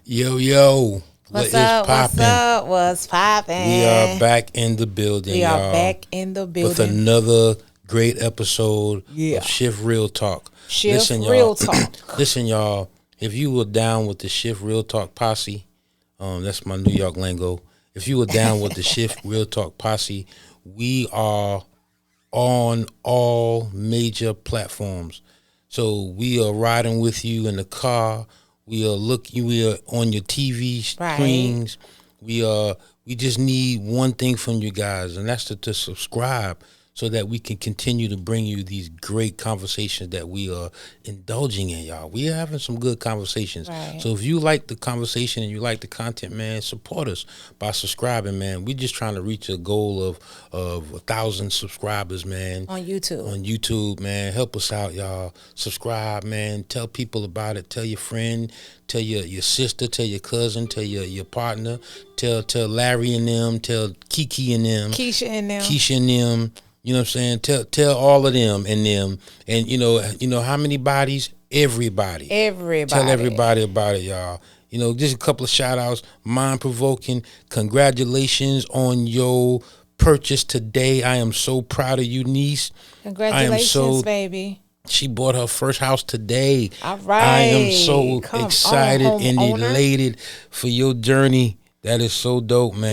Yo, yo, what What's is up? What's poppin'? up? What's poppin'? We are back in the building, We are y'all, back in the with building. another great episode Yeah. of Shift Real Talk. Shift Listen, y'all. Real Talk. Listen, y'all. If you were down with the Shift Real Talk posse, that's my New York lingo. If you were down with the Shift Real Talk posse, we are on all major platforms. So we are riding with you in the car. We are on your TV Right. screens. We just need one thing from you guys, and that's to subscribe so that we can continue to bring you these great conversations that we are indulging in, y'all. We are having some good conversations. Right. So if you like the conversation and you like the content, man, support us by subscribing, man. We're just trying to reach a goal of 1,000 subscribers, man. On YouTube. On YouTube, man. Help us out, y'all. Subscribe, man. Tell people about it. Tell your friend. Tell your sister. Tell your cousin. Tell your partner. Tell Larry and them. Tell Kiki and them. Keisha and them. Keisha and them. You know what I'm saying? Tell all of them and them. And you know how many bodies? Everybody. Everybody. Tell everybody about it, y'all. You know, just a couple of shout outs. Mind provoking. Congratulations on your purchase today. I am so proud of you, niece. Congratulations, baby. She bought her first house today. All right. I am so Come excited on, and homeowner. elated for your journey. That is so dope, man.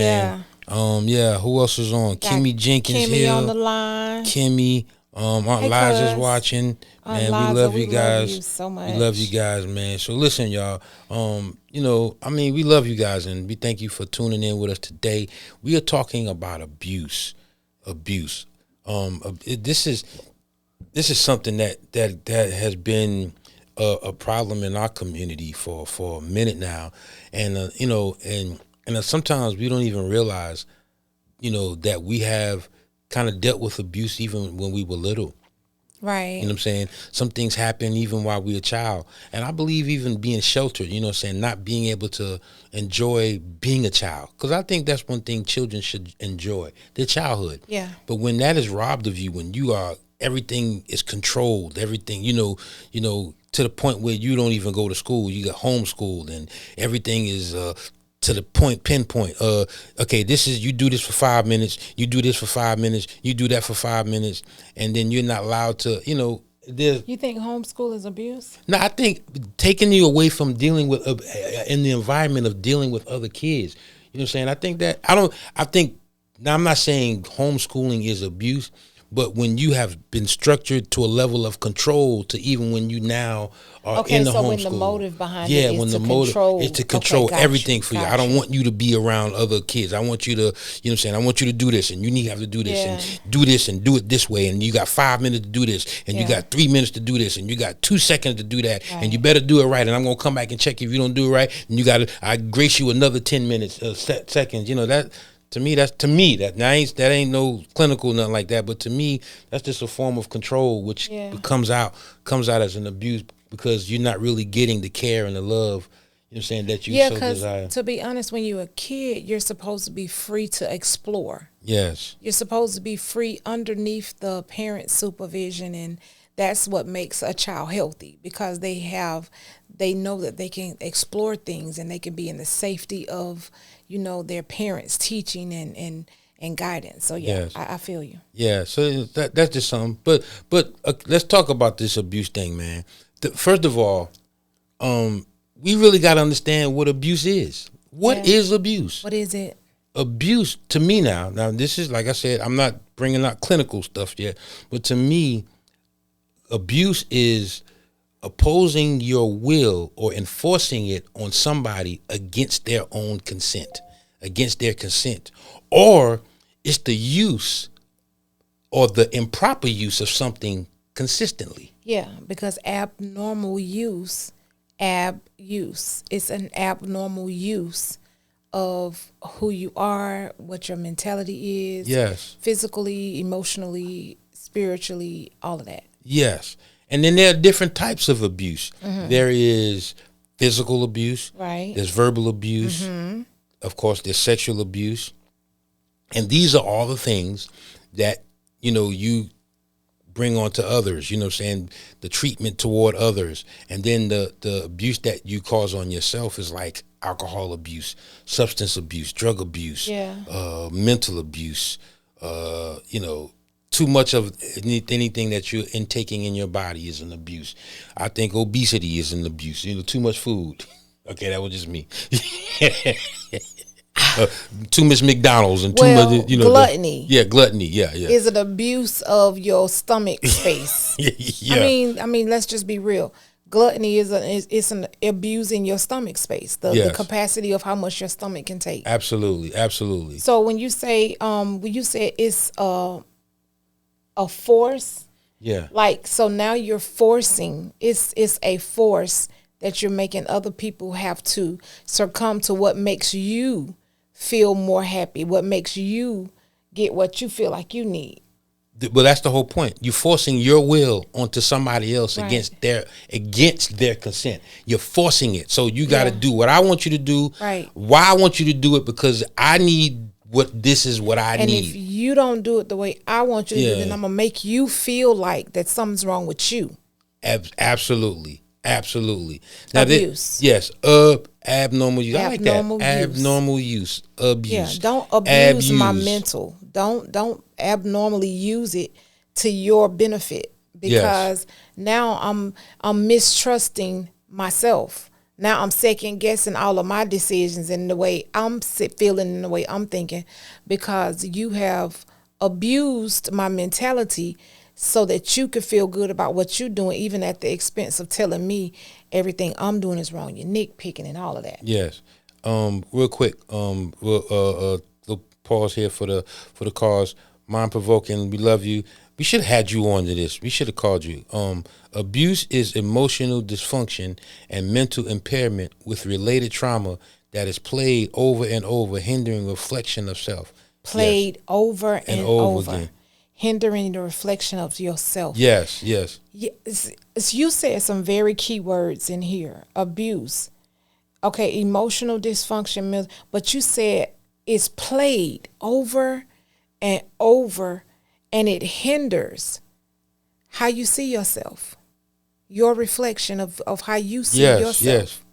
Yeah. Who else is on? Got Kimmy Jenkins Kimmy here. on the line. Kimmy, Aunt Hey, Liza's cuz. watching. Aunt Man, we Liza, love we you guys. love you so much. We love you guys, man. So listen, y'all. We love you guys, and we thank you for tuning in with us today. We are talking about abuse. This is something that has been a problem in our community for a minute now, and sometimes we don't even realize, that we have kind of dealt with abuse even when we were little. Right. You know what I'm saying? Some things happen even while we're a child. And I believe even being sheltered, not being able to enjoy being a child. Because I think that's one thing children should enjoy, their childhood. Yeah. But when that is robbed of you, when everything is controlled, everything, to the point where you don't even go to school, you get homeschooled and everything is to the pinpoint. Okay, you do this for 5 minutes, you do this for 5 minutes, you do that for 5 minutes, and then you're not allowed to, You think homeschool is abuse? No, I think taking you away from dealing with in the environment of dealing with other kids. You know what I'm saying? Now I'm not saying homeschooling is abuse, but when you have been structured to a level of control to even when you now are in the homeschool. When the motive behind it is to control. Is to control everything for you. I don't you. want you to be around other kids. I want you to, I want you to do this, and you have to do this, and do this, and do it this way, and you got 5 minutes to do this, and you got 3 minutes to do this, and you got 2 seconds to do that, and you better do it right, and I'm gonna come back and check if you don't do it right, and I grace you another 10 minutes, seconds. That. To me, that ain't no clinical, nothing like that. But to me, that's just a form of control, which comes out as an abuse because you're not really getting the care and the love, that you so desire. To be honest, when you're a kid, you're supposed to be free to explore. Yes. You're supposed to be free underneath the parent supervision, and that's what makes a child healthy because they know that they can explore things and they can be in the safety of, their parents' teaching and guidance. So I feel you. Yeah, so that's just something. But let's talk about this abuse thing, man. First of all, we really got to understand what abuse is. What is abuse? What is it? Abuse to me now this is, like I said, I'm not bringing out clinical stuff yet, but to me, abuse is opposing your will or enforcing it on somebody against their consent, or it's the use or the improper use of something consistently. Yeah, because abnormal use, it's an abnormal use of who you are, what your mentality is. Yes. Physically, emotionally, spiritually, all of that. Yes. And then there are different types of abuse. Mm-hmm. There is physical abuse. Right. There's verbal abuse. Mm-hmm. Of course, there's sexual abuse. And these are all the things that, you bring onto others, you know what I'm saying, the treatment toward others. And then the abuse that you cause on yourself is like alcohol abuse, substance abuse, drug abuse, mental abuse, you know, too much of anything that you're intaking in your body is an abuse. I think obesity is an abuse, you know, too much food. Okay, that was just me. Too much McDonald's and too much, you know, gluttony. Gluttony. Yeah. Is an abuse of your stomach space. Yeah. I mean, let's just be real. Gluttony is an abusing your stomach space, the capacity of how much your stomach can take. Absolutely. So when you say it's a force, like, so now you're forcing. It's a force that you're making other people have to succumb to what makes you feel more happy, what makes you get what you feel like you need. Well, that's the whole point. You're forcing your will onto somebody else against their consent. You're forcing it. So you got to do what I want you to do. Right. Why I want you to do it, because I need this is what I need. And if you don't do it the way I want you to do it, then I'm going to make you feel like that something's wrong with you. Absolutely. Now Abuse. Abnormal use. I like that. Abnormal use. Abuse. Yeah, don't abuse my mental. Don't abnormally use it to your benefit, because now I'm mistrusting myself. Now I'm second guessing all of my decisions and the way I'm feeling and the way I'm thinking, because you have abused my mentality so that you could feel good about what you're doing, even at the expense of telling me everything I'm doing is wrong. You're nitpicking and all of that. Yes. Real quick, we'll pause here for the cause. Mind provoking. We love you. We should have had you on to this. We should have called you. Abuse is emotional dysfunction and mental impairment with related trauma that is played over and over, hindering reflection of self. Played over and over again. Hindering the reflection of yourself. Yes. You said some very key words in here. Abuse. Okay, emotional dysfunction, but you said it's played over and over, and it hinders how you see yourself. Your reflection of how you see yourself.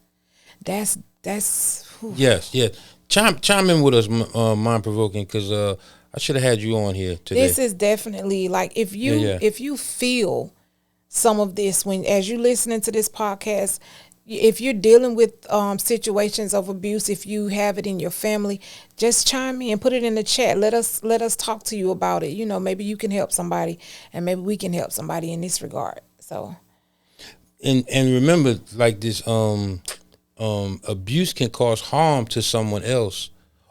Yes. That's. Whew. Yes. Chime in with us, mind provoking, because I should have had you on here today. This is definitely, like, if you feel some of this as you listening to this podcast, if you're dealing with situations of abuse, if you have it in your family, just chime in, put it in the chat. Let us talk to you about it. You know, maybe you can help somebody, and maybe we can help somebody in this regard. So, and remember, like, this abuse can cause harm to someone else,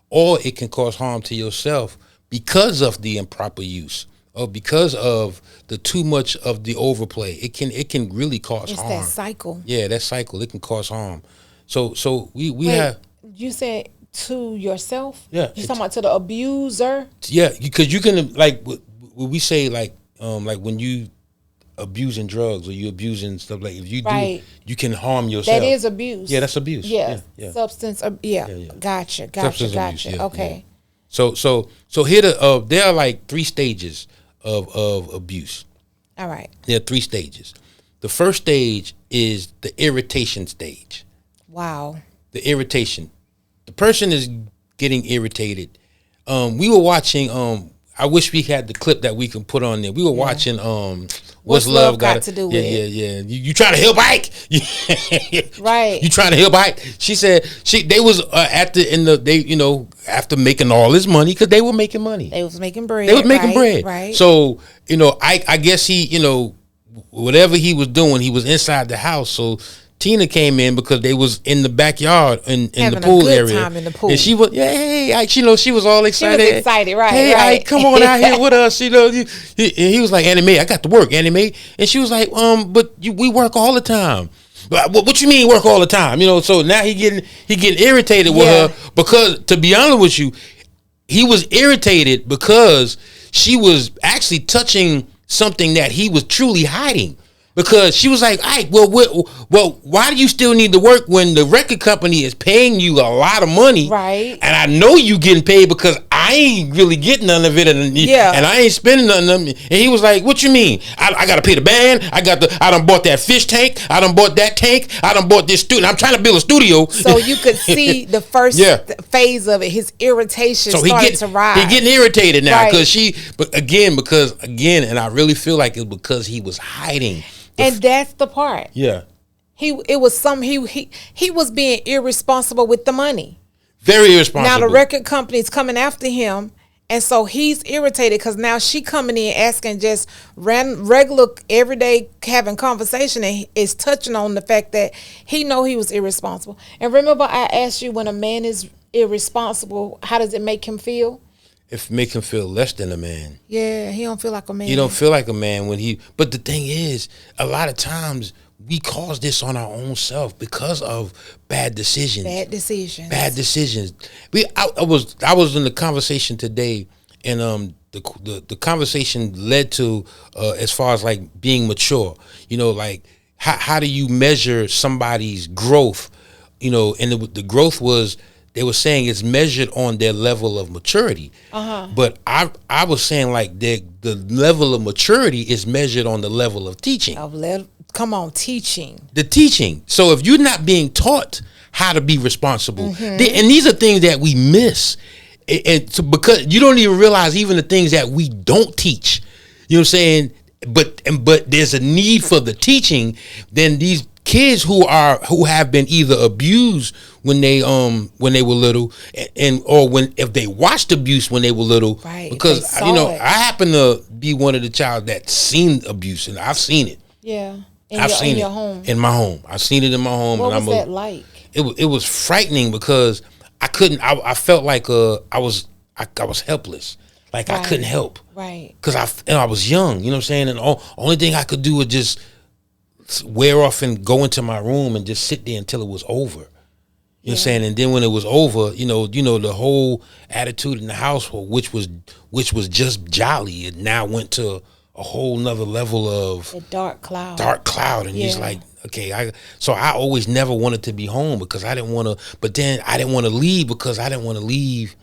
or it can cause harm to yourself, because of the improper use, or because of the too much of the overplay. It can really cause harm. It's that cycle. Yeah, that cycle. It can cause harm. So we have. You said to yourself? Yeah. You talking about to the abuser? Yeah, because you can, like, when we say, like when you abusing drugs or you abusing stuff, like, if you do, you can harm yourself. That is abuse. Yeah, that's abuse. Yeah. Substance. Gotcha. Abuse, okay. Yeah. So here there are like 3 stages of abuse. All right. There are 3 stages. The first stage is the irritation stage. Wow. The irritation. The person is getting irritated. We were watching. I wish we had the clip that we can put on there. We were watching. What's love got to do with it? Yeah. You trying to help Ike? Right. You trying to help Ike? She said they was after making all this money, because they were making money. They was making bread. Right. So I guess he whatever he was doing, he was inside the house. So Tina came in because they was in the backyard in the pool area. Time in the pool. And she was, hey, Ike, she was all excited. She was excited, right? Hey, right. Ike, come on out here with us. He was like, Annie Mae, I got to work, Annie Mae. And she was like, but we work all the time. But what you mean work all the time? So now he getting irritated with her, because, to be honest with you, he was irritated because she was actually touching something that he was truly hiding. Because she was like, "Ike, well, why do you still need to work when the record company is paying you a lot of money? Right. And I know you getting paid because I I ain't really getting none of it, and Yeah. I ain't spending nothing. And he was like, "What you mean? I got to pay the band. I done bought that fish tank. I done bought that tank. I done bought this studio. I'm trying to build a studio." So you could see the first phase of it. His irritation started to rise. He getting irritated now Right. because and I really feel like it's because he was hiding. And that's the part. Yeah. He was being irresponsible with the money. Very irresponsible. Now the record company's coming after him, and so he's irritated because now she coming in asking just regular everyday having conversation, and is touching on the fact that he know he was irresponsible. And remember, I asked you, when a man is irresponsible, how does it make him feel? It make him feel less than a man. Yeah, he don't feel like a man. He don't feel like a man but the thing is, a lot of times we cause this on our own self because of bad decisions. Bad decisions. I was in the conversation today, and the conversation led to as far as like being mature. Like how do you measure somebody's growth? And the growth was, they were saying it's measured on their level of maturity. But I was saying like the level of maturity is measured on the level of teaching. Come on, teaching. The teaching. So if you're not being taught how to be responsible, and these are things that we miss, and so because you don't even realize even the things that we don't teach. You know what I'm saying? But there's a need for the teaching. Then these kids who have been either abused when they were little, if they watched abuse when they were little, right? Because I happen to be one of the child that's seen abuse, and I've seen it. Yeah. I've seen it home. In my home. I've seen it in my home. What was that like? It was frightening because I couldn't. I felt like I was helpless. Like I couldn't help. Right. Because I was young. You know what I'm saying? And only thing I could do was just wear off and go into my room and just sit there until it was over. You know what I'm saying? And then when it was over, the whole attitude in the household, which was just jolly, it now went to a whole nother level of a dark cloud. And he's like, okay, so I always never wanted to be home because I didn't want to, but then I didn't want to leave because I didn't want to leave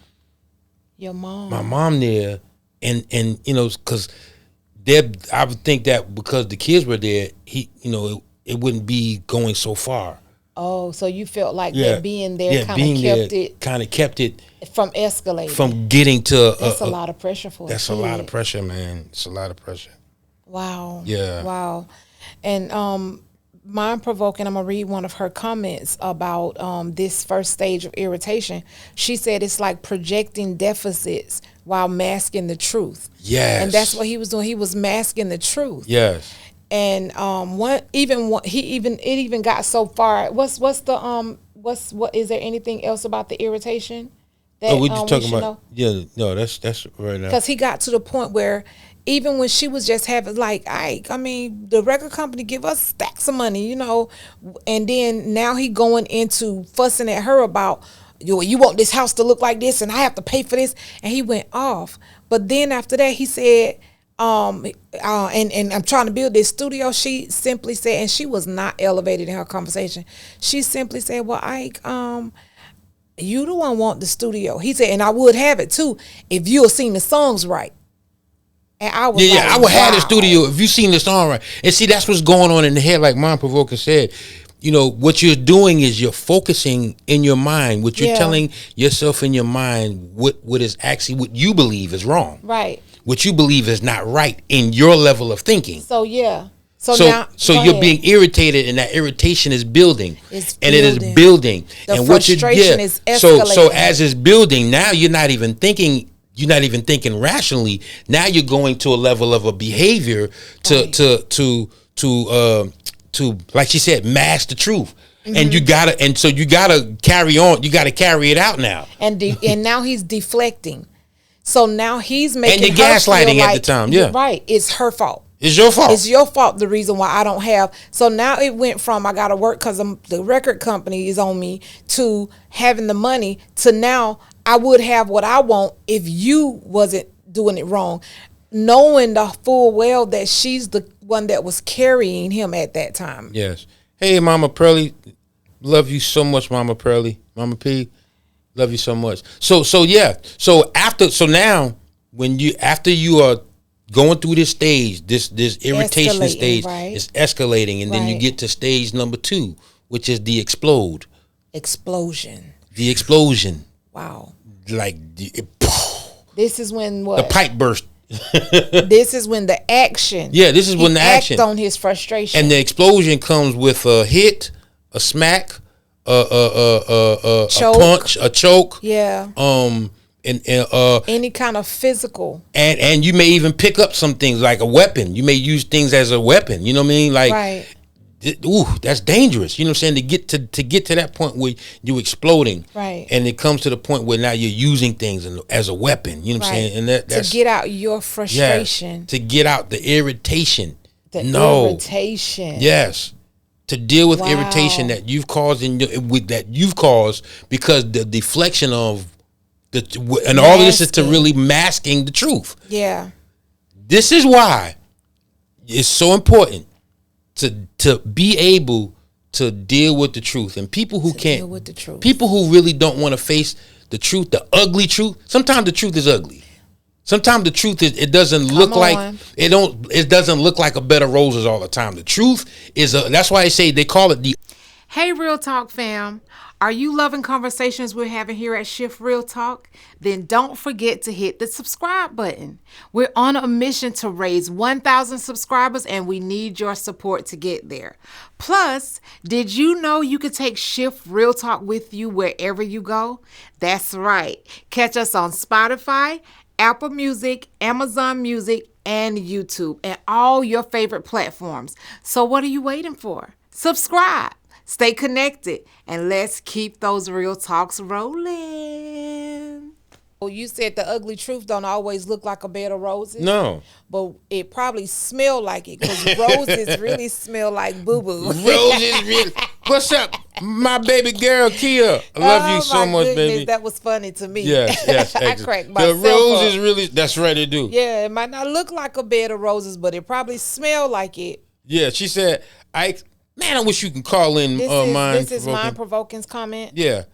your mom, my mom there, and because I would think that because the kids were there, it wouldn't be going so far. Oh, so you felt like that being there kind of kept it from escalating, from getting to. That's a lot of pressure for. That's a lot of pressure, man. It's a lot of pressure. Wow. Yeah. Wow. And mind provoking. I'm gonna read one of her comments about this first stage of irritation. She said it's like projecting deficits while masking the truth. Yes. And that's what he was doing. He was masking the truth. Yes. And it even got so far. What is there anything else about the irritation that we just talking about? Know? No, that's right now. Because he got to the point where even when she was just having the record company give us stacks of money, and then now he going into fussing at her about, you want this house to look like this and I have to pay for this, and he went off. But then after that he said, and I'm trying to build this studio. She simply said, and she was not elevated in her conversation. She simply said, well, Ike, you the one want the studio. He said, and I would have it too if you had seen the songs right. And I was I would have the studio if you seen the song right. And see, that's what's going on in the head, like Mind Provoker said. What you're doing is you're focusing in your mind. What you're telling yourself in your mind, what is actually what you believe is wrong. Right. What you believe is not right in your level of thinking. So now you're being irritated, and that irritation is building. It is building. The frustration is escalating. So as it's building, now you're not even thinking rationally. Now you're going to a level of a behavior to like she said, mask the truth. Mm-hmm. And you gotta carry on. You gotta carry it out now. And now he's deflecting. So now he's making and you're gaslighting at the time. Yeah, right. It's her fault. It's your fault. It's your fault. The reason why I don't have. So now it went from I gotta work because the record company is on me to having the money to now I would have what I want if you wasn't doing it wrong, knowing the full well that she's the one that was carrying him at that time. Yes. Hey, Mama Pearly, love you so much, Mama Pearly, Mama P. Love you so much. So yeah. So now after you are going through this stage, this irritation Escalating, stage right. is escalating, and then you Right. get to stage number 2, which is the explode. Explosion. The explosion. Wow. Like This is when the what? pipe burst. This is when the action. Yeah, this is when the action. on his frustration. And the explosion comes with a hit, a smack, a Choke. punch, a choke. Yeah. And Any kind of physical. and you may even pick up some things like a weapon. You may use things as a weapon. You know what I mean? Like, Right. ooh, that's dangerous. You know what I'm saying? To get to that point where you're exploding, Right. And it comes to the point where now you're using things as a weapon. You know what I'm saying? And that's to get out your frustration. to get out the irritation. The No. irritation. Yes. To deal with Wow. irritation that you've caused because the deflection of and all of this is to Masking. really masking the truth. Yeah. This is why it's so important to be able to deal with the truth. And people who can't deal with the truth. people who really don't want to face the truth, the ugly truth. Sometimes the truth is ugly. Sometimes the truth is it doesn't look like it doesn't look like a bed of roses all the time. The truth is that's why they call it the. Hey, Real Talk fam. Are you loving conversations we're having here at Shift Real Talk? Then don't forget to hit the subscribe button. We're on a mission to raise 1,000 subscribers and we need your support to get there. Plus, did you know you could take Shift Real Talk with you wherever you go? That's right. Catch us on Spotify, Apple Music, Amazon Music, and YouTube, and all your favorite platforms. So what are you waiting for? Subscribe. Stay connected, and let's keep those real talks rolling. Well, you said the ugly truth don't always look like a bed of roses. No. But it probably smell like it because roses really smell like boo-boo. Roses really. What's up, my baby girl, Kia? I love you so much, baby. That was funny to me. Yes. I cracked myself The roses up. really, that's right, they do. Yeah, it might not look like a bed of roses, but it probably smell like it. Yeah, she said, man, I wish you can call in This is Mind Provoking's comment. Yeah.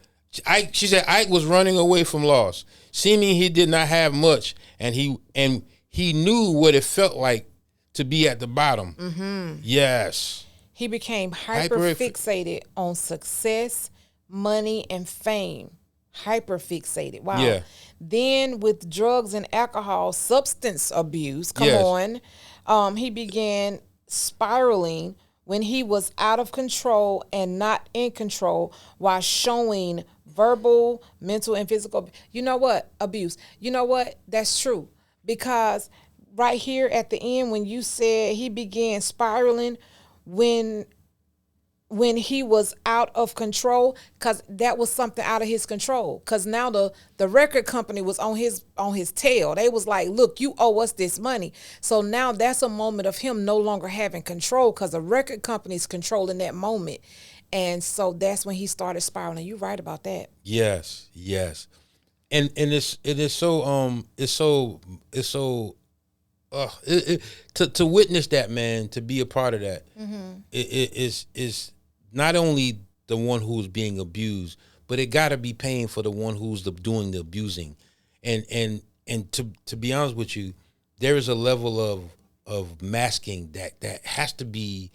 She said Ike was running away from loss. Seeming he did not have much, and he knew what it felt like to be at the bottom. Mm-hmm. Yes. He became hyper fixated on success, money, and fame. Hyper fixated. Wow. Yeah. Then with drugs and alcohol, substance abuse. Come on. He began spiraling when he was out of control and not in control while showing verbal, mental, and physical. You know what? Abuse. You know what? That's true. Because right here at the end, when you said he began spiraling when he was out of control, because that was something out of his control. Because now the record company was on his tail. They was like, look, you owe us this money. So now that's a moment of him no longer having control because the record company is controlling that moment. And so that's when he started spiraling. You're right about that. Yes. And it is so to witness that, man, to be a part of that, it is not only the one who's being abused, but it got to be paying for the one who's doing the abusing, and to be honest with you, there is a level of masking that has to be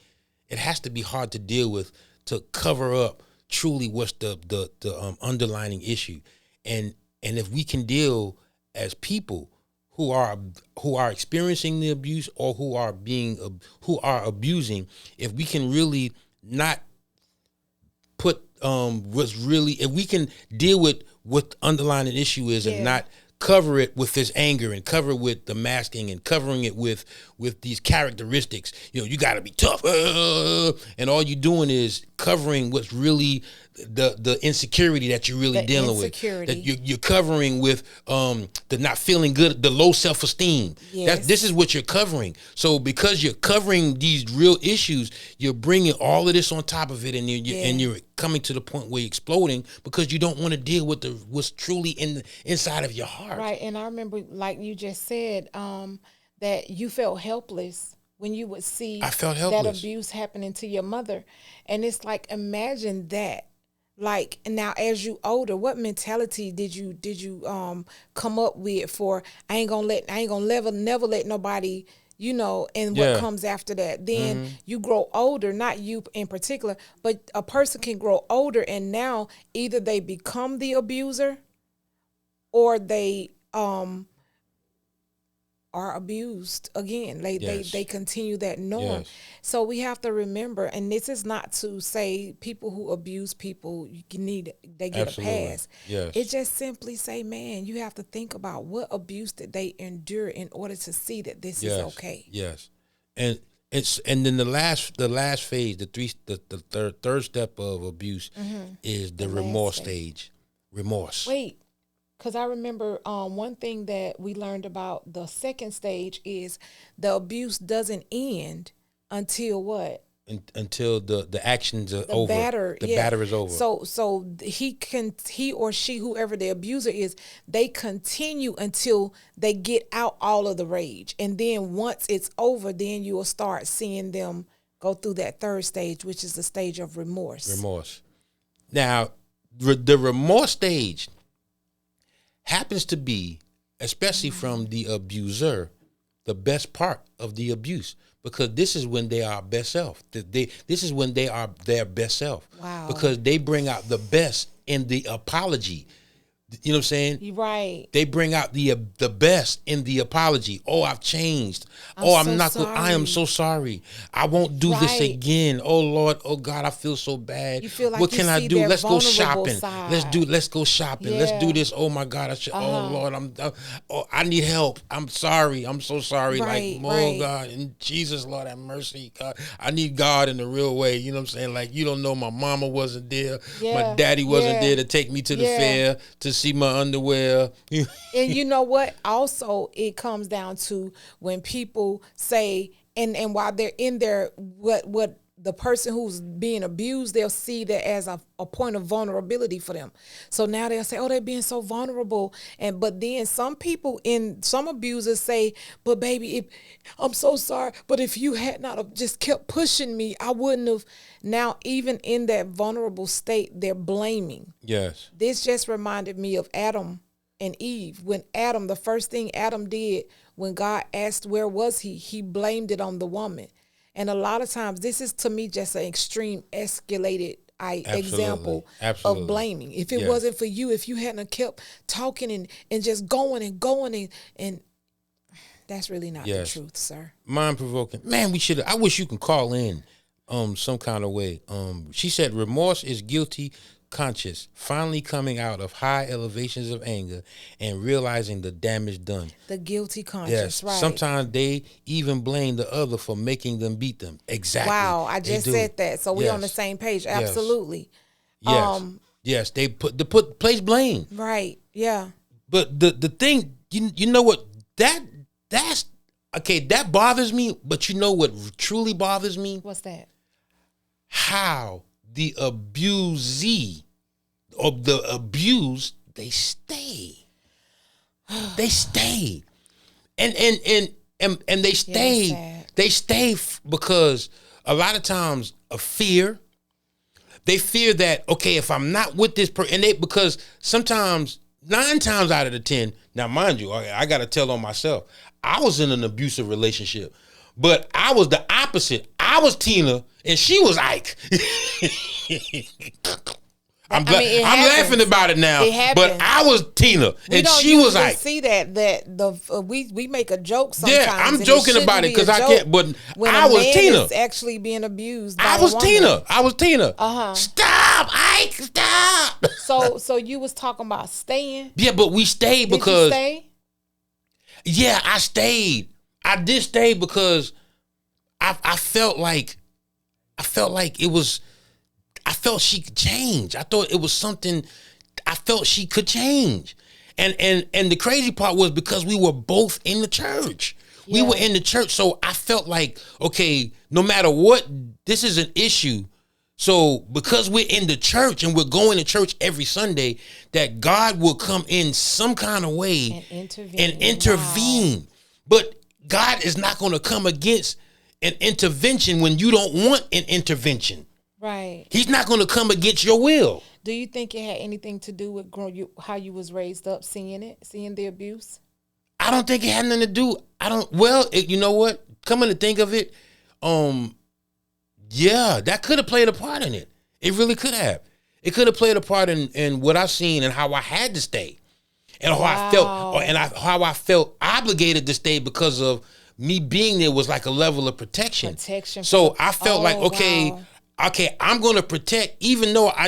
hard to deal with, to cover up truly what's the underlying issue, and if we can deal as people who are experiencing the abuse or who are abusing, if we can really not put if we can deal with what the underlying issue is, and not cover it with this anger and cover it with the masking and covering it with these characteristics. You got to be tough, and all you're doing is covering what's really the insecurity that you're really dealing with. That you're covering with the not feeling good, the low self-esteem. Yes. This is what you're covering. So because you're covering these real issues, you're bringing all of this on top of it, and you're coming to the point where you're exploding because you don't want to deal with what's truly inside of your heart. Right, and I remember, like you just said, that you felt helpless when you would see I felt helpless. that abuse happening to your mother. And it's like, imagine that. Like now, as you older, what mentality did you come up with for I ain't gonna never let nobody, and what Yeah. comes after that? Then you grow older, not you in particular, but a person can grow older and now either they become the abuser or they are abused again. They continue that norm. Yes. So we have to remember, and this is not to say people who abuse people they get a Absolutely. pass. Yes. It just simply say, man, you have to think about what abuse did they endure in order to see that this is okay. Yes. And and then the last phase, the third step of abuse is the remorse stage. Remorse. Wait, because I remember one thing that we learned about the second stage is the abuse doesn't end until what? Until the actions are over. The Yeah. batter is over. So he or she, whoever the abuser is, they continue until they get out all of the rage. And then once it's over, then you will start seeing them go through that third stage, which is the stage of remorse. Remorse. Now, the remorse stage happens to be, especially from the abuser, the best part of the abuse, because this is when they are best self. This is when they are their best self. Wow. Because they bring out the best in the apology. You know what I'm saying? You're right. They bring out the best in the apology. Oh, I've changed. I'm not good. I am so sorry. I won't do this again. Oh Lord. Oh God, I feel so bad. You feel like what can I do? Let's go shopping. Side. Let's go shopping. Yeah. Let's do this. Oh my God. Oh Lord, I need help. I'm sorry. I'm so sorry. God, in Jesus, Lord, have mercy. God, I need God in the real way. You know what I'm saying? Like, you don't know, my mama wasn't there. Yeah. My daddy wasn't there to take me to the fair to see my underwear. And you know what? Also, it comes down to when people say, and while they're in there, what the person who's being abused, they'll see that as a point of vulnerability for them. So now they'll say, oh, they're being so vulnerable. But then some abusers say, but baby, I'm so sorry, but if you had not have just kept pushing me, I wouldn't have. Now, even in that vulnerable state, they're blaming. Yes. This just reminded me of Adam and Eve. When the first thing Adam did when God asked where was he blamed it on the woman. And a lot of times, this is to me just an extreme escalated example of blaming. If it wasn't for you, if you hadn't kept talking and just going and that's really not the truth, sir. Mind provoking. Man, I wish you can call in some kind of way. She said remorse is guilty conscious, finally coming out of high elevations of anger and realizing the damage done. The guilty conscious, right. Sometimes they even blame the other for making them beat them. Exactly. Wow, I just said that. So we're on the same page. Absolutely. Yes. They place blame. Right. Yeah. But the thing, you know what, that's okay, that bothers me, but you know what truly bothers me? What's that? How the abusee of the abused, they stay. They stay. And they stay. They stay because a lot of times of fear. They fear that, okay, if I'm not with this person, because sometimes 9 times out of the 10, now mind you, I got to tell on myself, I was in an abusive relationship, but I was the opposite. I was Tina and she was Ike. I'm laughing about it now, but I was Tina and she was Ike. See that we make a joke sometimes. Yeah, I'm joking about it because I can't. But when I was Tina. Is actually being abused. I was Tina. Stop, Ike. Stop. So you was talking about staying. Yeah, but we stayed because. Did you stay? Yeah, I stayed. I did stay because I felt like it was. I felt she could change. I thought it was something. I felt she could change, and the crazy part was because we were both in the church. Yeah. We were in the church, so I felt like, okay, no matter what, this is an issue. So because we're in the church and we're going to church every Sunday, that God will come in some kind of way and intervene. Wow. But God is not going to come against an intervention when you don't want an intervention. Right. He's not going to come against your will. Do you think it had anything to do with how you was raised up, seeing the abuse? I don't think it had nothing to do. You know what? Coming to think of it, yeah, that could have played a part in it. It really could have. It could have played a part in what I've seen and how I had to stay, and how I felt, how I felt obligated to stay because of me being there was like a level of protection. So I felt like, okay, I'm gonna protect, even though I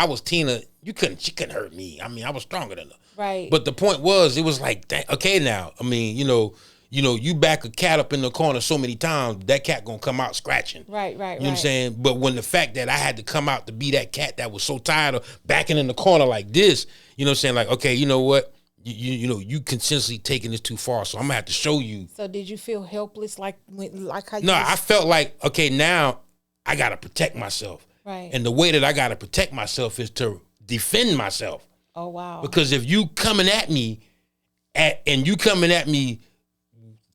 was Tina, she couldn't hurt me. I mean, I was stronger than her. Right. But the point was, it was like, okay, now, I mean, you back a cat up in the corner so many times, that cat gonna come out scratching. Right. You know what I'm saying? But when the fact that I had to come out to be that cat that was so tired of backing in the corner like this, you know what I'm saying? Like, okay, you know what? You consistently taking this too far, so I'm gonna have to show you. So did you feel helpless, like how you? No, I felt like, okay, now I gotta protect myself. Right. And the way that I gotta protect myself is to defend myself. Oh wow. Because if you coming at me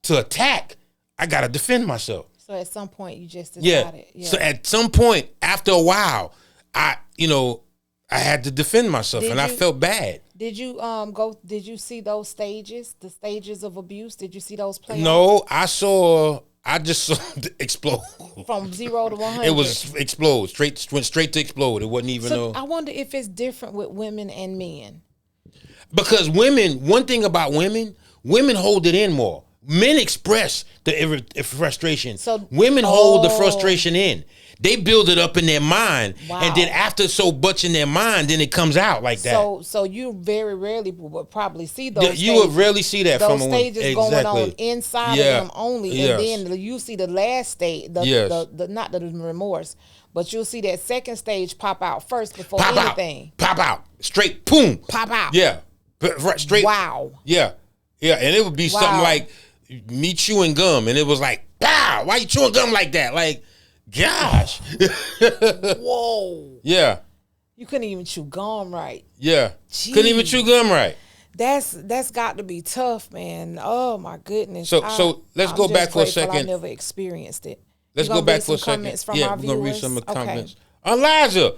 to attack, I gotta defend myself. So at some point you just decided. Yeah. So at some point, after a while, I had to defend myself, I felt bad. Did you did you see those stages, the stages of abuse? Did you see those play out? No, I just saw it explode. From 0 to 100. It was explode. Went straight to explode. It wasn't even So I wonder if it's different with women and men. Because one thing about women hold it in more. Men express the frustration. So women hold the frustration in. They build it up in their mind, and then after so much in their mind, then it comes out like that. So you very rarely would probably see those. You would rarely see that those from a woman. Stages going on inside of them only, and then you see the last stage, the not the remorse, but you'll see that second stage pop out first before anything. Pop out, straight, boom, pop out. Yeah, straight. Wow. Yeah, and it would be something like me chewing gum, and it was like, wow, why you chewing gum like that? Like, gosh. Whoa. Yeah. You couldn't even chew gum right. Yeah. Jeez. Couldn't even chew gum right. That's got to be tough, man. Oh my goodness. So let's go back for a second. I never experienced it. Let's go back for a second. Comments from yeah, our we're gonna read viewers? some comments. Aunt Liza.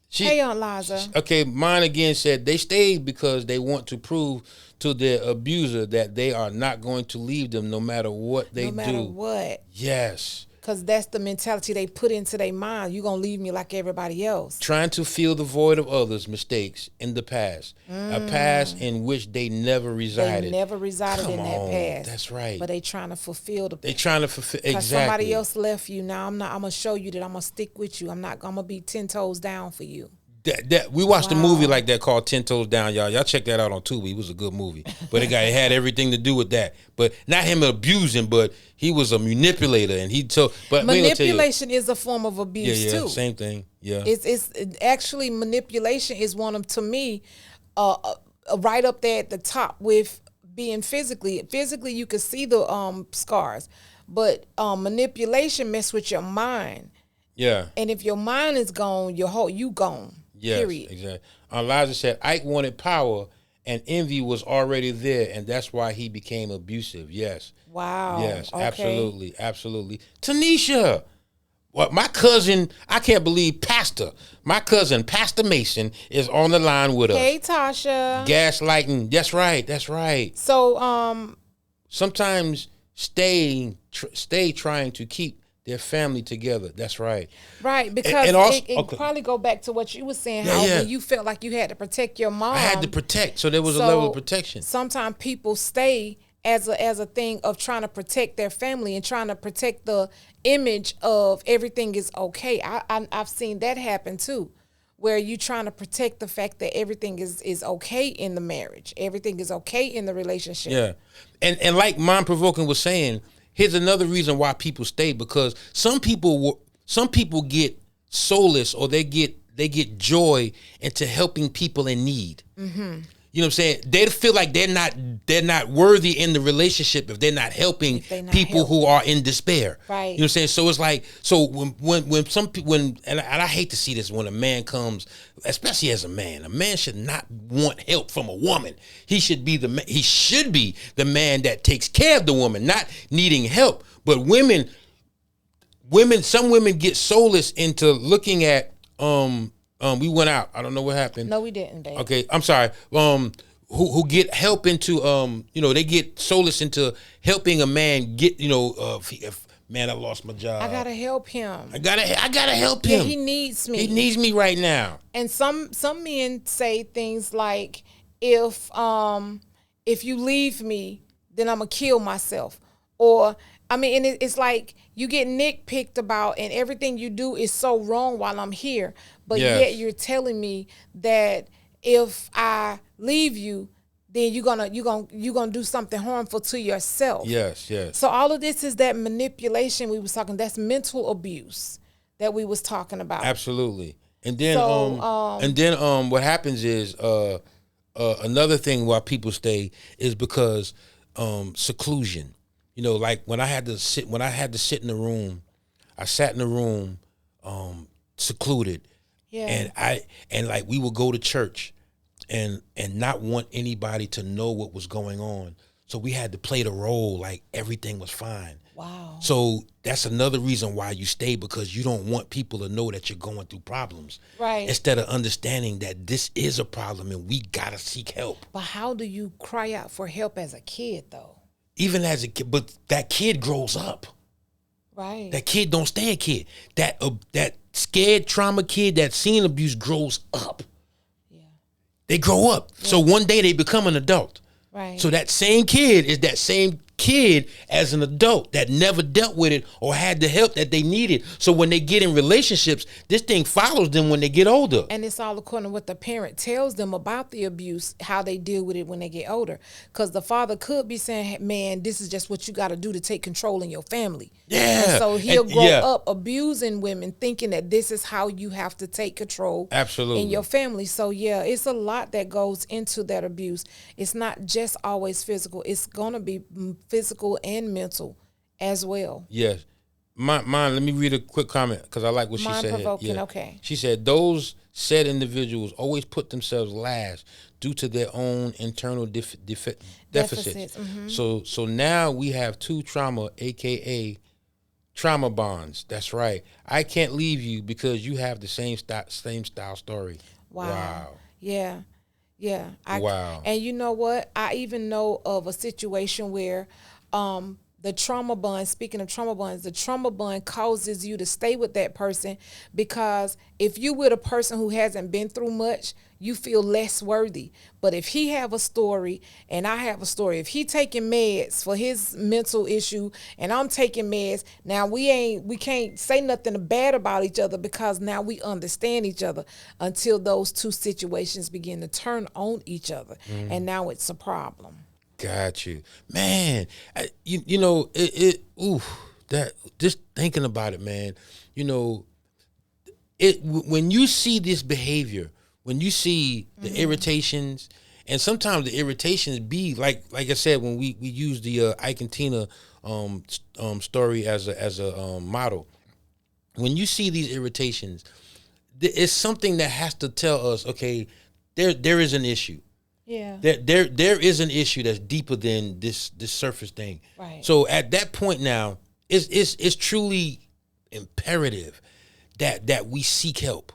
Hey, Aunt Liza. Okay, mine again said they stayed because they want to prove to their abuser that they are not going to leave them no matter what they do. No matter what. Yes. Because that's the mentality they put into their mind. You're going to leave me like everybody else. Trying to fill the void of others' mistakes in the past. A past in which they never resided. They never resided in that past. That's right. But they trying to fulfill the past. They trying to fulfill, exactly. Because somebody else left you. Now I'm going to show you that I'm going to stick with you. I'm going to be 10 toes down for you. We watched a movie like that called 10 Toes Down, y'all. Y'all check that out on Tubi. It was a good movie. But it had everything to do with that. But not him abusing, but he was a manipulator, and but manipulation is a form of abuse too. Same thing. Yeah. It's actually, manipulation is one of, to me, right up there at the top with being physically. Physically you can see the scars, but manipulation mess with your mind. Yeah. And if your mind is gone, you gone. Yes, period. Exactly. Liza said Ike wanted power and envy was already there, and that's why he became abusive. Yes. Wow. Yes, okay. Absolutely. Absolutely. Tanisha, my cousin, I can't believe my cousin, Pastor Mason, is on the line with us. Hey, Tasha. Gaslighting. That's right. So, sometimes stay trying to keep their family together. That's right. Right, because it probably go back to what you were saying, when you felt like you had to protect your mom. I had to protect, so there was a level of protection. Sometimes people stay as a thing of trying to protect their family and trying to protect the image of everything is okay. I've seen that happen too, where you trying to protect the fact that everything is okay in the marriage. Everything is okay in the relationship. Yeah. And like Mind Provoking was saying, here's another reason why people stay, because some people get solace, or they get joy into helping people in need. Mm-hmm. You know what I'm saying? They feel like they're not worthy in the relationship if they're not helping people who are in despair. Right. You know what I'm saying? So it's like, so when some people, and I hate to see this, when a man comes, especially as a man should not want help from a woman. He should be the man that takes care of the woman, not needing help. But some women get solace into looking at We went out. I don't know what happened. No, we didn't, babe. Okay, I'm sorry. Who get help into they get solace into helping a man get if man, I lost my job. I gotta help him. I gotta help him. Yeah, he needs me. He needs me right now. And some men say things like, if you leave me, then I'm gonna kill myself. Or and it's like you get nitpicked about, and everything you do is so wrong while I'm here. But yet you're telling me that if I leave you, then you're gonna do something harmful to yourself. Yes. So all of this is that manipulation we was talking. That's mental abuse that we was talking about. Absolutely. And then what happens is another thing why people stay is because seclusion. Like when I had to sit in the room, I sat in the room secluded. Yeah. And like we would go to church and not want anybody to know what was going on. So we had to play the role like everything was fine. Wow. So that's another reason why you stay, because you don't want people to know that you're going through problems. Right. Instead of understanding that this is a problem and we gotta seek help. But how do you cry out for help as a kid though? Even as a kid, but that kid grows up. Right. That kid don't stay a kid. That scared trauma kid that seen abuse grows up. Yeah. They grow up. Yeah. So one day they become an adult. Right. So that same kid is that same kid as an adult that never dealt with it or had the help that they needed. So when they get in relationships, this thing follows them when they get older. And it's all according to what the parent tells them about the abuse, how they deal with it when they get older. Because the father could be saying, man, this is just what you got to do to take control in your family. Yeah. And so he'll grow up abusing women, thinking that this is how you have to take control in your family. So yeah, it's a lot that goes into that abuse. It's not just always physical. It's going to be physical and mental as well. Yes. Mine, let me read a quick comment because I like what she said. Mind-provoking, yeah. Okay. She said, those said individuals always put themselves last due to their own internal deficits. Mm-hmm. So now we have two trauma, a.k.a. trauma bonds. That's right. I can't leave you because you have the same style story. Wow. Yeah. Yeah. Wow. And you know what? I even know of a situation where the trauma bond, speaking of trauma bonds, the trauma bond causes you to stay with that person because if you with a person who hasn't been through much, you feel less worthy. But if he have a story and I have a story, if he taking meds for his mental issue and I'm taking meds, now we can't say nothing bad about each other because now we understand each other until those two situations begin to turn on each other. And now it's a problem. Got you, man. That just thinking about it, man. When you see this behavior, when you see the irritations, and sometimes the irritations be like I said when we use the Ike and Tina story as a model. When you see these irritations, it's something that has to tell us, okay, there is an issue. Yeah. There is an issue that's deeper than this surface thing. Right. So at that point now, it's truly imperative that we seek help.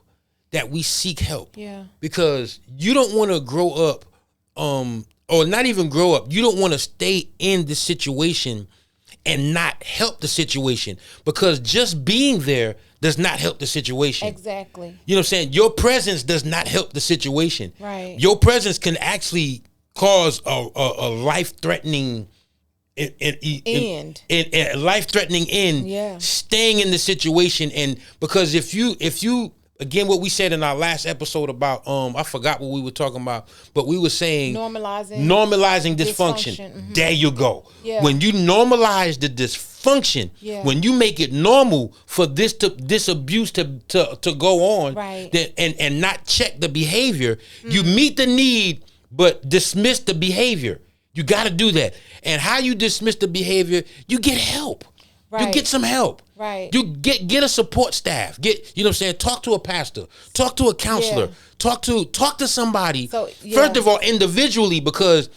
That we seek help. Yeah. Because you don't want to grow up, or not even grow up. You don't want to stay in the situation and not help the situation, because just being there does not help the situation. Exactly. You know what I'm saying? Your presence does not help the situation. Right. Your presence can actually cause a life-threatening life-threatening end. Yeah. Staying in the situation, and because if you again, what we said in our last episode about I forgot what we were talking about, but we were saying normalizing dysfunction. Mm-hmm. There you go. Yeah. When you normalize the dysfunction, when you make it normal for this abuse to go on, right, and not check the behavior, you meet the need but dismiss the behavior. You got to do that. And how you dismiss the behavior, you get help. Right. You get some help. Right. You get a support staff. You know what I'm saying? Talk to a pastor. Talk to a counselor. Talk to somebody. So, first of all, individually, because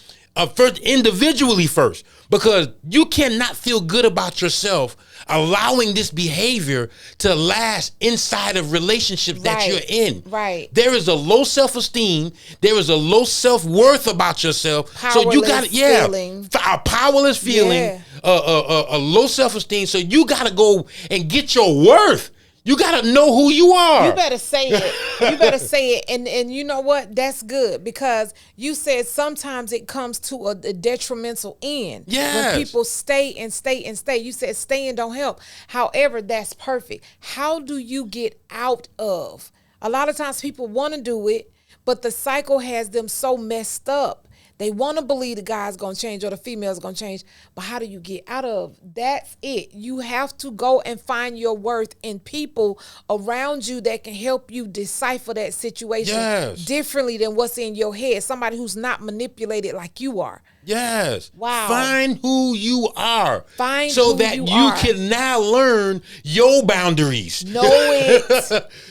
First, individually first, because you cannot feel good about yourself allowing this behavior to last inside of relationships that you're in. Right. There is a low self-esteem. There is a low self-worth about yourself. So you got a powerless feeling, a low self-esteem. So you got to go and get your worth. You got to know who you are. You better say it. You better say it. And you know what? That's good, because you said sometimes it comes to a detrimental end. Yes. When people stay and stay and stay. You said staying don't help. However, that's perfect. How do you get out of? A lot of times people want to do it, but the cycle has them so messed up. They want to believe the guy's going to change or the female's going to change. But how do you get out of? That's it. You have to go and find your worth in people around you that can help you decipher that situation differently than what's in your head. Somebody who's not manipulated like you are. Yes. Wow. Find who you are. Find so who that you you are. can now learn your boundaries. Know it.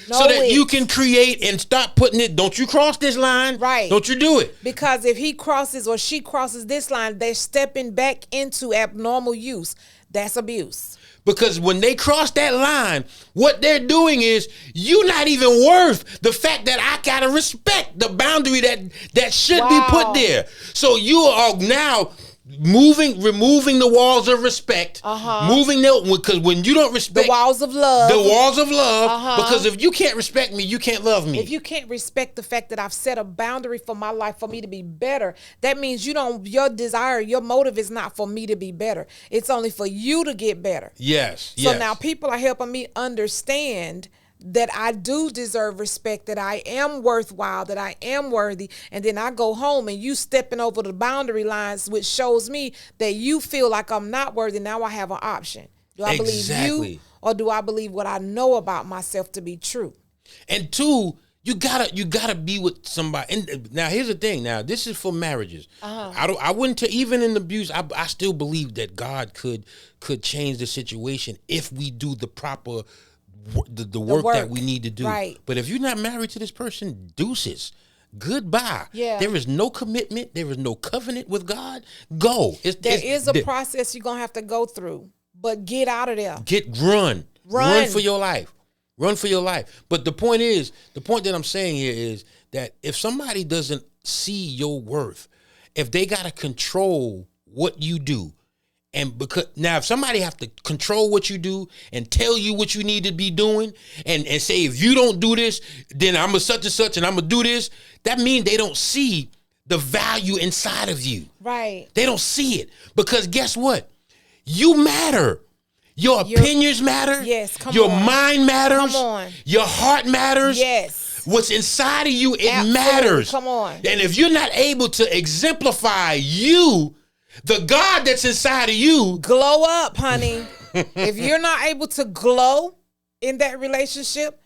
So that you can create and stop putting it. Don't you cross this line. Right. Don't you do it. Because if he crosses or she crosses this line, they're stepping back into abnormal use. That's abuse. Because when they cross that line, what they're doing is you're not even worth the fact that I gotta respect the boundary that should be put there. So you are now removing the walls of respect, moving because when you don't respect the walls of love, because if you can't respect me, you can't love me. If you can't respect the fact that I've set a boundary for my life for me to be better, that means your desire, your motive is not for me to be better. It's only for you to get better. Yes. So now people are helping me understand that I do deserve respect, that I am worthwhile, that I am worthy. And then I go home and you stepping over the boundary lines, which shows me that you feel like I'm not worthy. Now I have an option. Do I believe you, or do I believe what I know about myself to be true? And two, you gotta be with somebody. And now here's the thing. Now this is for marriages. I wouldn't even in abuse. I still believe that God could change the situation if we do the proper the work that we need to do. Right. But if you're not married to this person, deuces. Goodbye. Yeah. There is no commitment. There is no covenant with God. Go. There is a process you're going to have to go through, but get out of there. Run for your life. Run for your life. But the point that I'm saying here is that if somebody doesn't see your worth, if they got to control what you do, and because now if somebody have to control what you do and tell you what you need to be doing and say, if you don't do this, then I'm a such and such and I'm going to do this, that means they don't see the value inside of you. Right. They don't see it, because guess what? You matter. Your opinions matter. Yes, your mind matters. Come on. Your heart matters. Yes. What's inside of you, it Absolutely. matters. Come on. And if you're not able to exemplify you, the God that's inside of you, glow up, honey. If you're not able to glow in that relationship,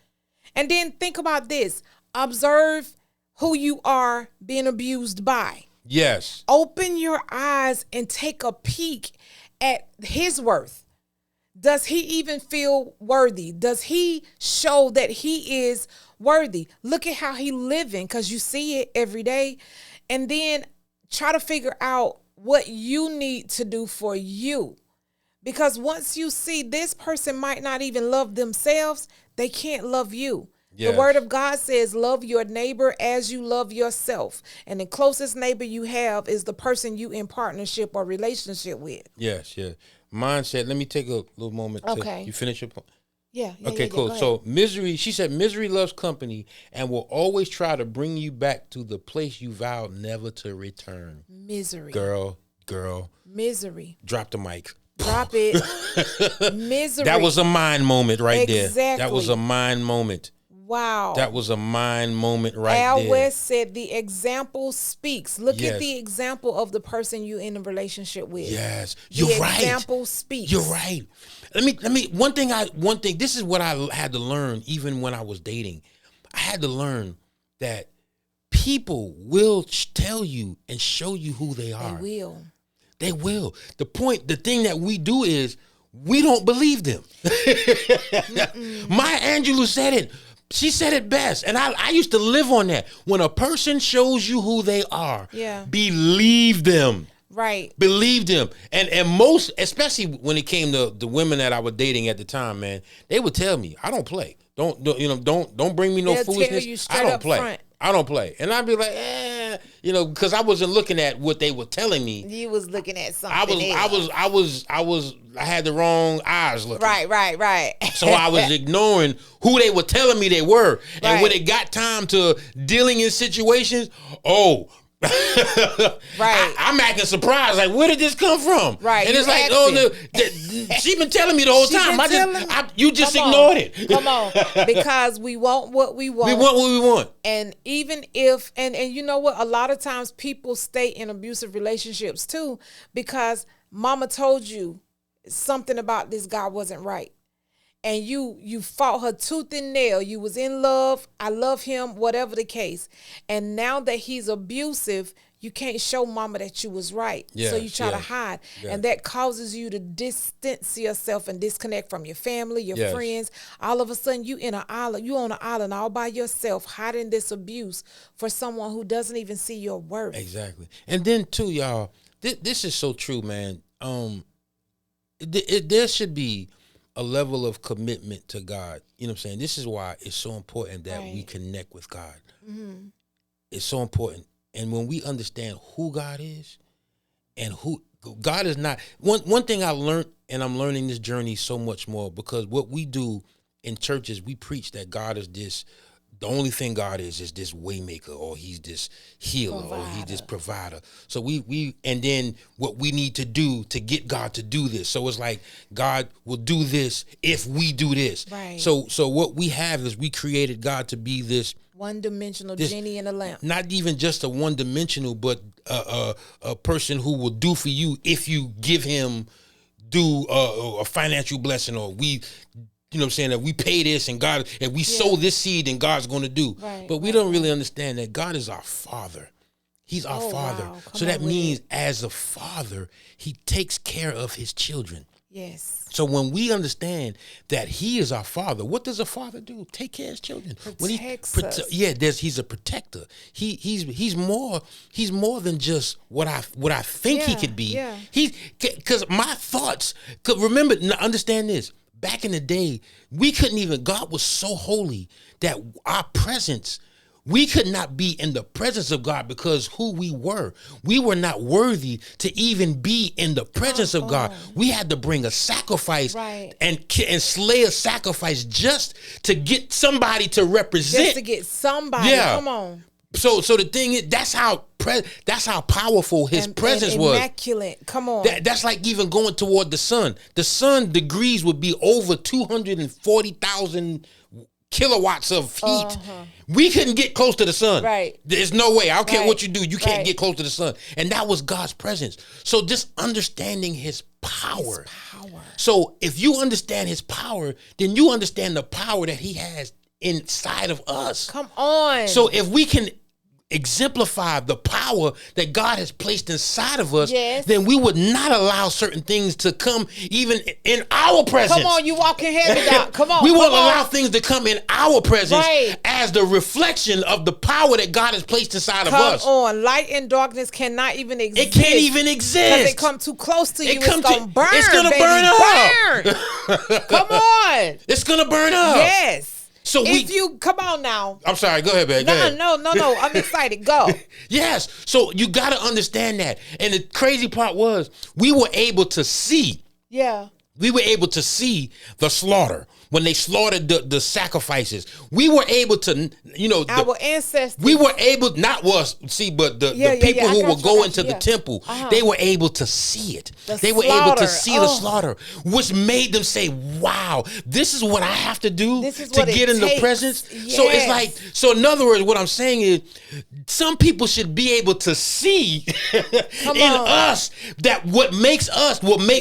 and then think about this, observe who you are being abused by. Yes. Open your eyes and take a peek at his worth. Does he even feel worthy? Does he show that he is worthy? Look at how he living, because you see it every day. And then try to figure out what you need to do for you. Because once you see this person might not even love themselves, they can't love you. Yes. The word of God says, love your neighbor as you love yourself. And the closest neighbor you have is the person you in partnership or relationship with. Yes, yeah. Mine said, let me take a little moment. Okay. You finish your point? Yeah. Okay, cool. So she said, misery loves company and will always try to bring you back to the place you vowed never to return. Misery. Girl. Misery. Drop the mic. Drop it. Misery. That was a mind moment right there. Exactly. That was a mind moment. Wow. That was a mind moment right there. Al West said the example speaks. Look at the example of the person you in a relationship with. Yes. You're right. The example speaks. You're right. Let me one thing, this is what I had to learn even when I was dating. I had to learn that people will tell you and show you who they are. They will. The thing that we do is we don't believe them. Maya Angelou said it. She said it best, and I used to live on that. When a person shows you who they are, believe them. Right. Believe them. And most, especially when it came to the women that I was dating at the time, man, they would tell me, I don't play. Don't bring me no foolishness. I don't play. Front. I don't play. And I'd be like, because I wasn't looking at what they were telling me. You was looking at something else. I had the wrong eyes looking. Right. So I was ignoring who they were telling me they were. And when it got time to dealing in situations, right. I'm acting surprised. Like, where did this come from? Right. And it's like, she been telling me the whole time. You just ignored it. Come on. Because we want what we want. We want what we want. And even if, and you know what? A lot of times people stay in abusive relationships too, because mama told you something about this guy wasn't right. And you fought her tooth and nail. You was in love. I love him, whatever the case. And now that he's abusive, you can't show mama that you was right. So you try to hide. And that causes you to distance yourself and disconnect from your family, your friends. All of a sudden you on an island all by yourself, hiding this abuse for someone who doesn't even see your worth. Exactly. And then too, y'all, this is so true, man. There should be a level of commitment to God. You know what I'm saying? This is why it's so important that we connect with God. Mm-hmm. It's so important. And when we understand who God is and who God is not, one thing I learned, and I'm learning this journey so much more, because what we do in churches, we preach that God is this, the only thing God is this waymaker, or he's this healer, or he's this provider. So and then what we need to do to get God to do this. So it's like God will do this if we do this. Right. So what we have is we created God to be this one-dimensional genie in a lamp. Not even just a one-dimensional, but a person who will do for you if you give him a financial blessing, or you know what I'm saying, that we pay this and God, and we sow this seed and God's going to do. Right, but we don't really understand that God is our Father. He's our Father. Wow. So that means as a father, he takes care of his children. Yes. So when we understand that he is our Father, what does a father do? Take care of his children. Protects us. Yeah, he's a protector. He's more than just what I think he could be. Yeah. Because my thoughts, remember, understand this. Back in the day, God was so holy that our presence, we could not be in the presence of God because who we were. We were not worthy to even be in the presence of God. We had to bring a sacrifice and slay a sacrifice just to get somebody to represent. Just to get somebody. Yeah. Come on. So the thing is, that's how powerful his presence was. Immaculate. Come on. That's like even going toward the sun. The sun degrees would be over 240,000 kilowatts of heat. We couldn't get close to the sun. Right. There's no way. I don't care what you do. You can't get close to the sun. And that was God's presence. So just understanding his power. So if you understand his power, then you understand the power that he has inside of us. Come on. So if we can exemplify the power that God has placed inside of us, then we would not allow certain things to come even in our presence. Come on, you walking heavy, Doc. Come on. We won't allow things to come in our presence as the reflection of the power that God has placed inside of us. Come on. Light and darkness cannot even exist. It can't even exist. Because it come too close to you, it's going to burn. It's going to burn up. Come on. It's going to burn up. Yes. So come on now. I'm sorry. Go ahead, babe. No. I'm excited. Go. Yes. So you got to understand that. And the crazy part was we were able to see. Yeah. We were able to see the slaughter. When they slaughtered the sacrifices, we were able to, our ancestors. We were able, not us, but the people who were going to the temple, they were able to see it. They were able to see the slaughter, which made them say, wow, this is what I have to do to get in the presence. Yes. So it's like, so in other words, what I'm saying is, some people should be able to see in us that what make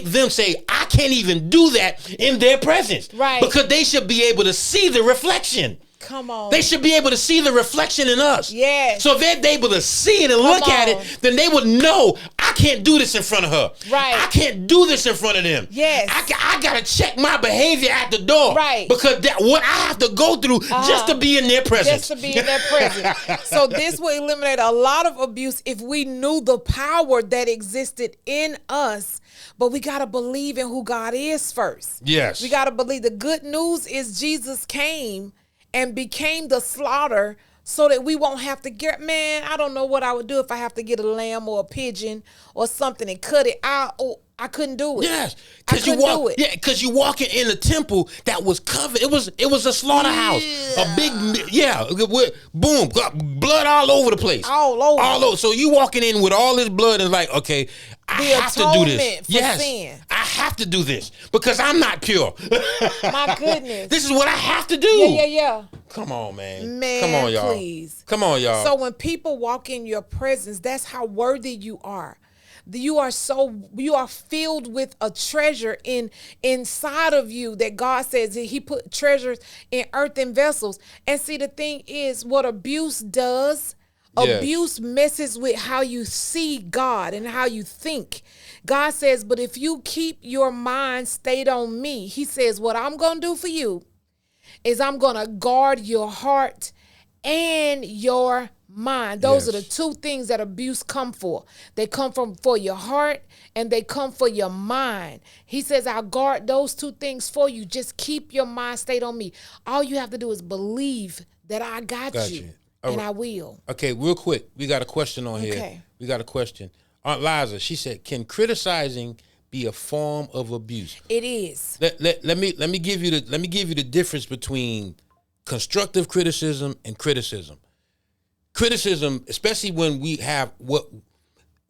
them say, I can't even do that in their presence. Right. Because they should be able to see the reflection. Come on. They should be able to see the reflection in us. Yes. So if they're able to see it and look at it, then they would know I can't do this in front of her. Right. I can't do this in front of them. Yes. I got to check my behavior at the door. Right. Because what I have to go through just to be in their presence. Just to be in their presence. So this will eliminate a lot of abuse if we knew the power that existed in us. But we got to believe in who God is first. Yes. We got to believe the good news is Jesus came and became the slaughter so that we won't have to get, man, I don't know what I would do if I have to get a lamb or a pigeon or something and cut it out. I couldn't do it. Yes, because you walking in a temple that was covered. It was a slaughterhouse. A big, boom, blood all over the place. All over. So you walking in with all this blood and like, okay, I have to do this. Yes, sin. I have to do this because I'm not pure. My goodness, this is what I have to do. Yeah. Come on, man. Man, come on, y'all. Please. Come on, y'all. So when people walk in your presence, that's how worthy you are. You are filled with a treasure inside of you that God says that he put treasures in earthen vessels. And see, the thing is, what abuse does, abuse messes with how you see God and how you think. God says, but if you keep your mind stayed on me, he says, what I'm going to do for you is I'm going to guard your heart and your mind. Those are the two things that abuse come for. They come for your heart and they come for your mind. He says, I'll guard those two things for you. Just keep your mind stayed on me. All you have to do is believe that I got you. And I will. Okay, real quick. We got a question on here. We got a question. Aunt Liza, she said, can criticizing be a form of abuse? It is. Let me give you the difference between constructive criticism and criticism. Criticism, especially when we have what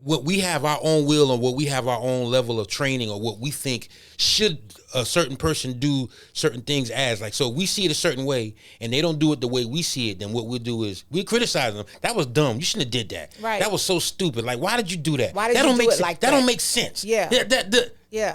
we have our own will and what we have our own level of training or what we think should a certain person do certain things as. Like, so we see it a certain way and they don't do it the way we see it, then what we'll do is we criticize them. That was dumb. You shouldn't have did that. Right. That was so stupid. Like, why did you do that? Why did you do it like that? That don't make sense. Yeah.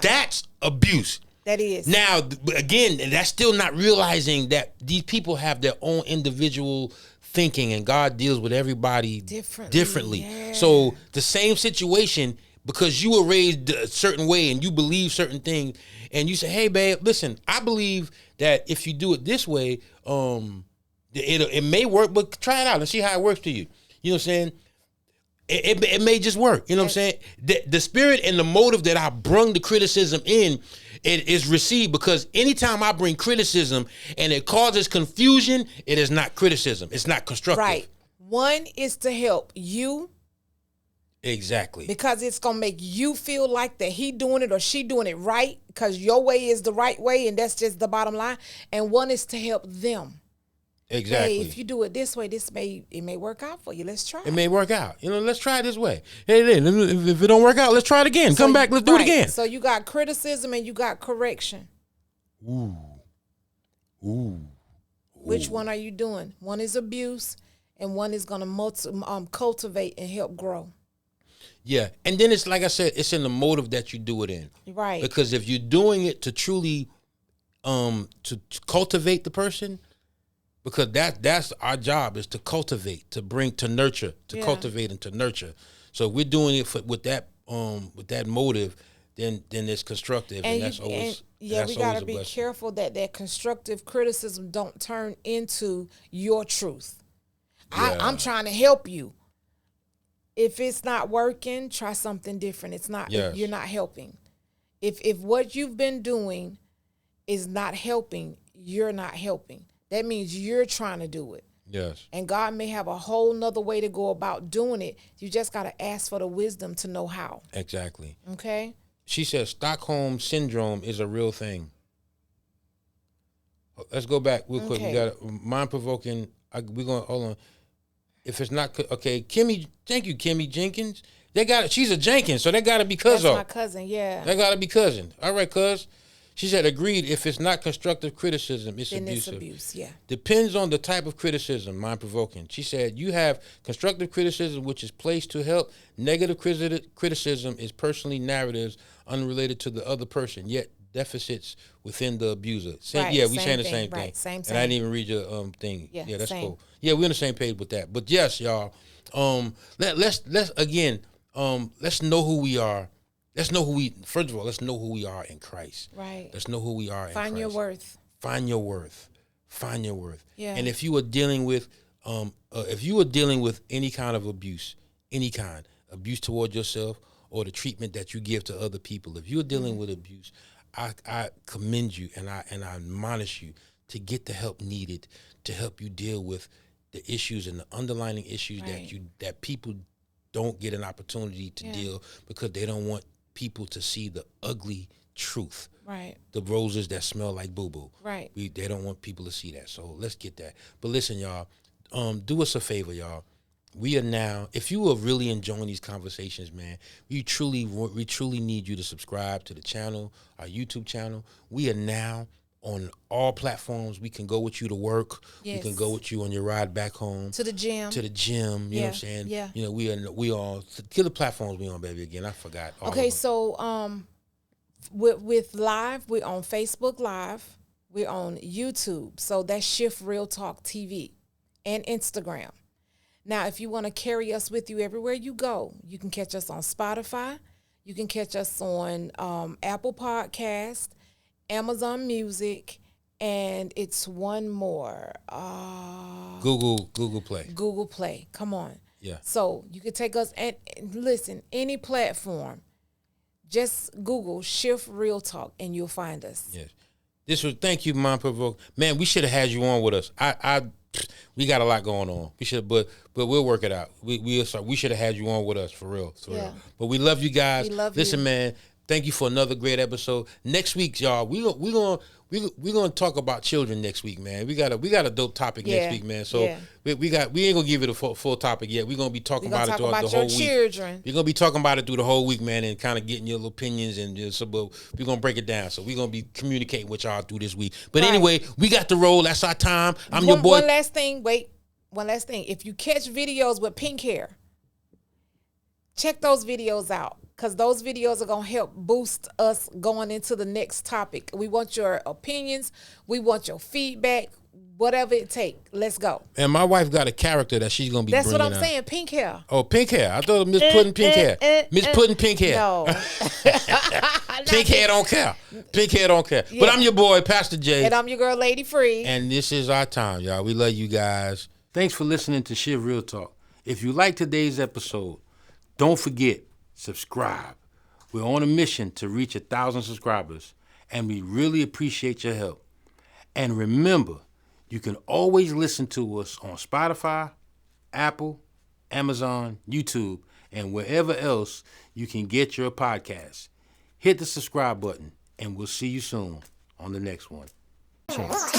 That's abuse. That is. Now, again, that's still not realizing that these people have their own individual thinking and God deals with everybody differently. Yeah. So the same situation, because you were raised a certain way and you believe certain things and you say, hey, babe, listen, I believe that if you do it this way, it may work, but try it out and see how it works to you. You know what I'm saying? It may just work. You know what I'm saying? The spirit and the motive that I brung the criticism in, it is received, because anytime I bring criticism and it causes confusion, it is not criticism. It's not constructive. Right. One is to help you. Exactly. Because it's going to make you feel like that he doing it or she doing it right, because your way is the right way, and that's just the bottom line. And one is to help them. Exactly. Hey, if you do it this way, it may work out for you. Let's try it. It may work out. You know, let's try it this way. Hey, if it don't work out, let's try it again. Come back, let's do it again. So you got criticism and you got correction. Ooh. Which one are you doing? One is abuse, and one is going to cultivate and help grow. Yeah, and then it's like I said, it's in the motive that you do it in. Right. Because if you're doing it to truly, to cultivate the person, because that's our job, is to cultivate, to bring, to nurture, to cultivate and to nurture. So if we're doing it with that motive, then it's constructive, and that's always we got to be careful that constructive criticism don't turn into your truth. Yeah. I'm trying to help you. If it's not working, try something different. It's not. Yes. You're not helping. If what you've been doing is not helping, you're not helping. That means you're trying to do it. Yes. And God may have a whole nother way to go about doing it. You just got to ask for the wisdom to know how. Exactly. Okay? She says Stockholm Syndrome is a real thing. Let's go back real quick. We got mind-provoking. We're going to, hold on. If it's not, okay, Kimmy, thank you, Kimmy Jenkins. She's a Jenkins, so that got to be cousin. That's my cousin, yeah. That got to be cousin. All right, cuz. She said, agreed, if it's not constructive criticism, it's abusive. It's abuse, yeah. Depends on the type of criticism, mind-provoking. She said, you have constructive criticism, which is placed to help. Negative criticism is personally narratives unrelated to the other person, yet deficits within the abuser. Right, Yeah, we same saying the thing, same right, thing. same, And same. I didn't even read your thing. Yeah, Yeah, that's same. cool. Yeah, we're on the same page with that. But yes, y'all. Let's again. Let's know who we are. First of all, let's know who we are in Christ. Right. Let's know who we are in Christ. Find your worth. Find your worth. Find your worth. Yeah. And if you are dealing with any kind of abuse, any kind abuse toward yourself or the treatment that you give to other people, if you're dealing with abuse, I commend you and I admonish you to get the help needed to help you deal with the issues and the underlying issues that people don't get an opportunity to deal because they don't want people to see the ugly truth. Right. The roses that smell like boo-boo. Right. They don't want people to see that. So let's get that. But listen, y'all, do us a favor, y'all. We are now, if you are really enjoying these conversations, man, we truly need you to subscribe to the channel, our YouTube channel. We are now on all platforms. We can go with you to work. Yes. We can go with you on your ride back home. To the gym. You know what I'm saying? Yeah. You know, we all, kill the platforms we on, baby, again. I forgot. Okay, so with live, we're on Facebook Live. We're on YouTube. So that's Shift Real Talk TV and Instagram. Now, if you want to carry us with you everywhere you go, you can catch us on Spotify. You can catch us on Apple Podcast, Amazon Music, and it's one more. Google Play. Google Play. Come on. Yeah. So you can take us and listen, any platform. Just Google Shift Real Talk and you'll find us. Yes. Thank you, Mom Provoke. Man, we should have had you on with us. We got a lot going on. We should, but we'll work it out. We should have had you on with us for real. Real. But we love you guys. We love Listen, you. man. Thank you for another great episode. Next week, y'all, we're gonna talk about children next week, man. We got a dope topic next week, man. So we ain't gonna give it a full topic yet. We're gonna be talking about it throughout the whole week. Children. We're gonna be talking about it through the whole week, man, and kind of getting your little opinions and just, but we're gonna break it down. So we're gonna be communicating with y'all through this week. But anyway, we got the roll. That's our time. I'm your boy. One last thing. If you catch videos with pink hair, check those videos out. Because those videos are going to help boost us going into the next topic. We want your opinions. We want your feedback. Whatever it takes. Let's go. And my wife got a character that she's going to be bringing out. That's what I'm saying. Pink hair. Oh, pink hair. I thought Miss Pudding pink hair. Miss Pudding pink hair. No. Pink hair don't care. Pink hair don't care. Yeah. But I'm your boy, Pastor J. And I'm your girl, Lady Free. And this is our time, y'all. We love you guys. Thanks for listening to Shift Real Talk. If you like today's episode, don't forget, subscribe. We're on a mission to reach 1,000 subscribers, and we really appreciate your help. And remember, you can always listen to us on Spotify, Apple, Amazon, YouTube, and wherever else you can get your podcast. Hit the subscribe button, and we'll see you soon on the next one. Cheers.